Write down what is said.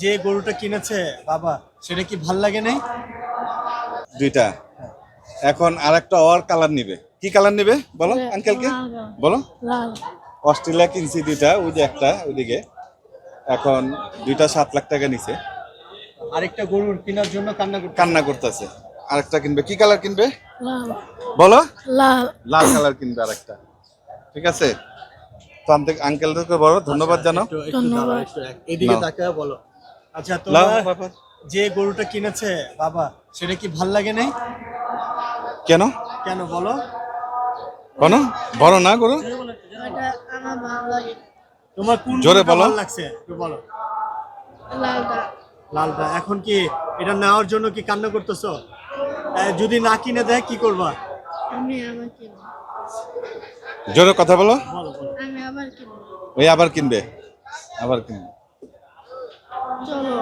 যে গরুটা কিনেছে বাবা, সেটা কি ভাল লাগে নাই? দুইটা। এখন আরেকটা ওর কালার নিবে। কি কালার নিবে বলো আঙ্কেলকে, বলো। অস্ট্রেলিয়া কিনছি দুইটা, ওই যে একটা ওইদিকে। এখন দুইটা 7 লাখ টাকা নিছে, আরেকটা গরুর কেনার জন্য কান্না করতেছে। আরেকটা কিনবে। কি কালার কিনবে বলো? লাল কালার কিনবে আরেকটা। ঠিক আছে, তো আঙ্কেলদেরকে বলো ধন্যবাদ জানাও। এদিকে নাও। তাকায় বলো। আচ্ছা, লাও তোমার বাবা। যে গরুটা কিনেছে বাবা, সেটা কি ভাল লাগে নাই? কেন কেন বলো? কোনো বড় না গরু? ওটা আমার ভালো লাগে। তোমার কোন জোরে গরুটা বলো। ভালো লাগছে একটু বলো। লালটা। লালটা। এখন কি এটা নেওয়ার জন্য কি কান্না করতেছো? যদি না কিনে দেয় কি করবা? আমি আবার কিনবো। জোরে কথা বলো। বলো বলো। আমি আবার কিনবো। ওই আবার কিনবে, আবার কিনবে। চলো।